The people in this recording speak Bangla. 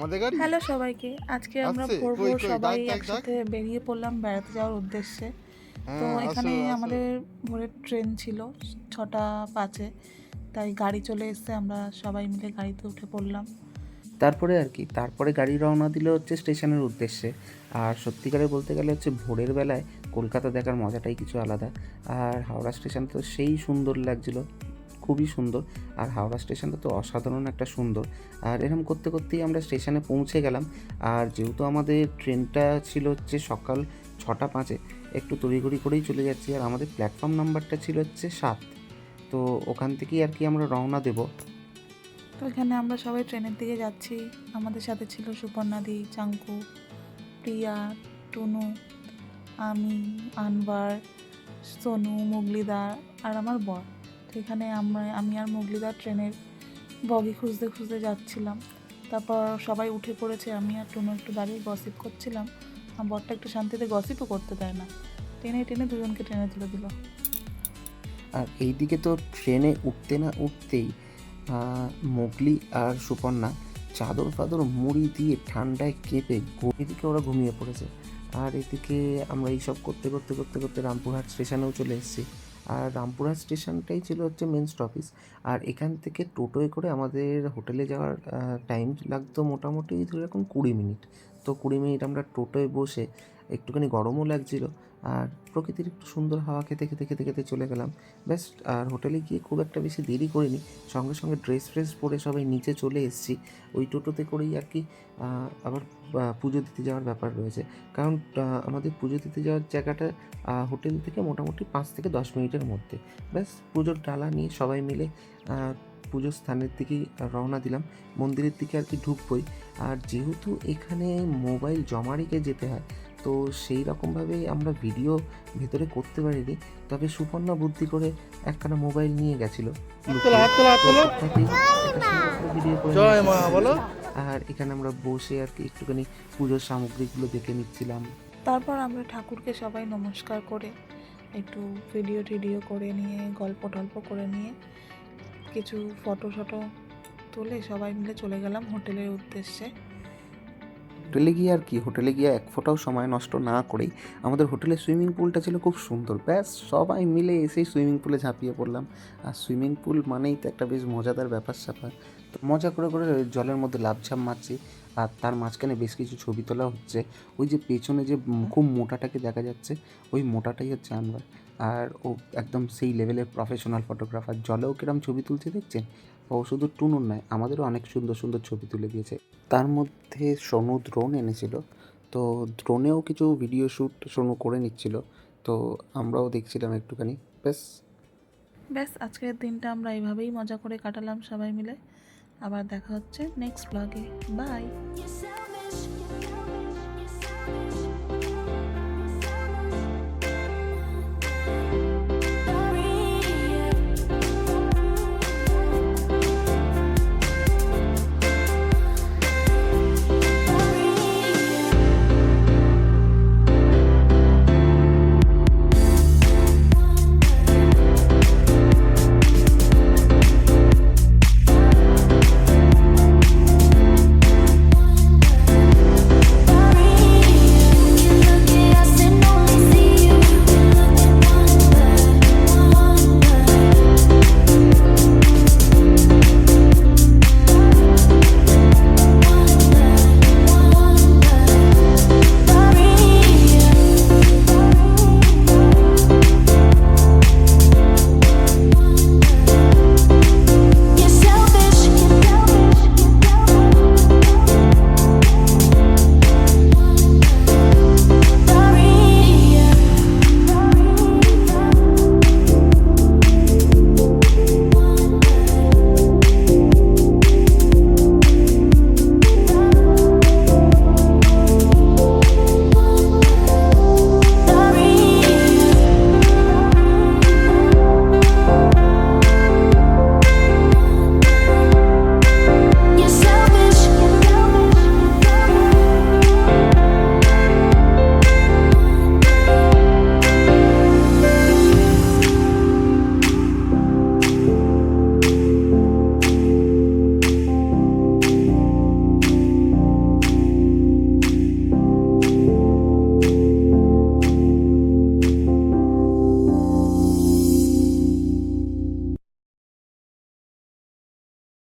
আমাদের গাড়ি হ্যালো সবাইকে, আজকে আমরা আসছে। ভোর কই ভোর কই সবাই ডাক ডাক ডাক। একসাথে বেরিয়ে পড়লাম বেড়াতে যাওয়ার উদ্দেশ্যে। তো হ্যাঁ, আসো এখানে আসো। আমাদের ভোরের ট্রেন ছিল 6টা 5-এ, তাই গাড়ি চলে এসেছে, আমরা সবাই মিলে গাড়িতে উঠে পড়লাম। তারপরে গাড়ি রওনা দিল হচ্ছে স্টেশনের উদ্দেশ্যে। আর সত্যিকারে বলতে গেলে হচ্ছে ভোরের বেলায় কলকাতা দেখার মজাটাই কিছু আলাদা। আর হাওড়া স্টেশন তো সেই সুন্দর লাগছিল, খুবই সুন্দর। আর হাওড়া স্টেশনটা তো অসাধারণ একটা সুন্দর। আর এরকম করতে করতেই আমরা স্টেশনে পৌঁছে গেলাম। আর যেহেতু আমাদের ট্রেনটা ছিল হচ্ছে সকাল 6টা 5-এ, একটু তড়িঘড়ি করেই চলে যাচ্ছি। আর আমাদের প্ল্যাটফর্ম নাম্বারটা ছিল হচ্ছে 7। তো ওখান থেকেই আর কি আমরা রওনা দেবো। তো এখানে আমরা সবাই ট্রেনের দিকে যাচ্ছি। আমাদের সাথে ছিল সুপর্ণাদি, চাঙ্কু, প্রিয়া, টুনু, আমি, আনবার, সোনু, মুগলিদা আর আমার বর। তো এখানে আমি আর মুগলিদা ট্রেনের বগি খুঁজতে খুঁজতে যাচ্ছিলাম। তারপর সবাই উঠে পড়েছে, আমি আর টুনু একটু দাঁড়িয়ে গসিপ করছিলাম। আমার বরটা একটু শান্তিতে গসিপও করতে দেয় না, টেনে টেনে দুজনকে ট্রেনে তুলে দিল। আর এইদিকে তো ট্রেনে উঠতে না উঠতেই মোগলি আর সুপর্ণা চাদর ফাদর মুড়ি দিয়ে ঠান্ডায় কেঁপে এদিকে ওরা ঘুমিয়ে পড়েছে। আর এদিকে আমরা এইসব করতে করতে করতে করতে রামপুরহাট স্টেশনেও চলে এসেছি। আর রামপুরহাট স্টেশনটাই ছিল হচ্ছে মেন স্টপেজ। আর এখান থেকে টোটোয় করে আমাদের হোটেলে যাওয়ার টাইম লাগতো মোটামুটি ধরে এখন 20 মিনিট। তো 20 মিনিট আমরা টোটোয় বসে, একটুখানি গরমও লাগছিল, আর প্রকৃতির একটু সুন্দর হাওয়া খেতে খেতে খেতে খেতে চলে গেলাম। ব্যাস। আর হোটেলে গিয়ে খুব একটা বেশি দেরি করিনি, সঙ্গে সঙ্গে ড্রেস ফ্রেস পরে সবাই নিচে চলে এসেছি। ওই টোটোতে করেই আর কি আবার পুজো দিতে যাওয়ার ব্যাপার রয়েছে। কারণ আমাদের পুজো দিতে যাওয়ার জায়গাটা হোটেল থেকে মোটামুটি 5 থেকে 10 মিনিটের মধ্যে। ব্যাস, পুজোর ডালা নিয়ে সবাই মিলে পুজোর স্থানের দিকেই রওনা দিলাম। মন্দিরের দিকে আর কি ঢুকবই। আর যেহেতু এখানে মোবাইল জমা রেখে যেতে হয়, তো সেই রকমভাবে আমরা ভিডিও ভেতরে করতে পারিনি। তবে সুপর্ণা বুদ্ধি করে একখানা মোবাইল নিয়ে গেছিলো লুকিয়ে। হাত তোলো, হাত তো তোলো। ওটাতেই একটা সুন্দর করে ভিডিও করে জয় মা নিয়েছি। বলো। আর এখানে আমরা বসে আর কি একটুখানি পুজোর সামগ্রীগুলো দেখে নিচ্ছিলাম। তারপর আমরা ঠাকুরকে সবাই নমস্কার করে একটু ভিডিও টিডিও করে নিয়ে, গল্প টল্প করে নিয়ে, কিছু ফটো শটো তুলে সবাই মিলে চলে গেলাম হোটেলের উদ্দেশ্যে। হোটেলে গিয়ে এক ফোঁটাও সময় নষ্ট না করেই আমাদের হোটেলের সুইমিং পুলটা ছিল খুব সুন্দর। ব্যাস, সবাই মিলে এসেই সুইমিং পুলে ঝাঁপিয়ে পড়লাম। আর সুইমিং পুল মানেই তো একটা বেশ মজাদার ব্যাপার স্যাপার। তো মজা করে করে জলের মধ্যে লাফঝাপ মারছি। আর তার মাঝখানে বেশ কিছু ছবি তোলা হচ্ছে। ওই যে পেছনে যে খুব মোটাটাকে দেখা যাচ্ছে, ওই মোটাটাই হচ্ছে আনবার। আর ও একদম সেই লেভেলের প্রফেশনাল ফটোগ্রাফার। জলেও কিরম ছবি তুলছে দেখছেন। ও শুধু টুনুর নয়, আমাদেরও অনেক সুন্দর সুন্দর ছবি তুলে দিয়েছে। তার মধ্যে সোনু ড্রোন এনেছিল, তো ড্রোনেও কিছু ভিডিও শ্যুট সোনু করে নিচ্ছিল। তো আমরাও দেখছিলাম একটুখানি। ব্যাস। ব্যাস, আজকের দিনটা আমরা এইভাবেই মজা করে কাটালাম সবাই মিলে। আবার দেখা হচ্ছে নেক্সট ব্লগে। বাই।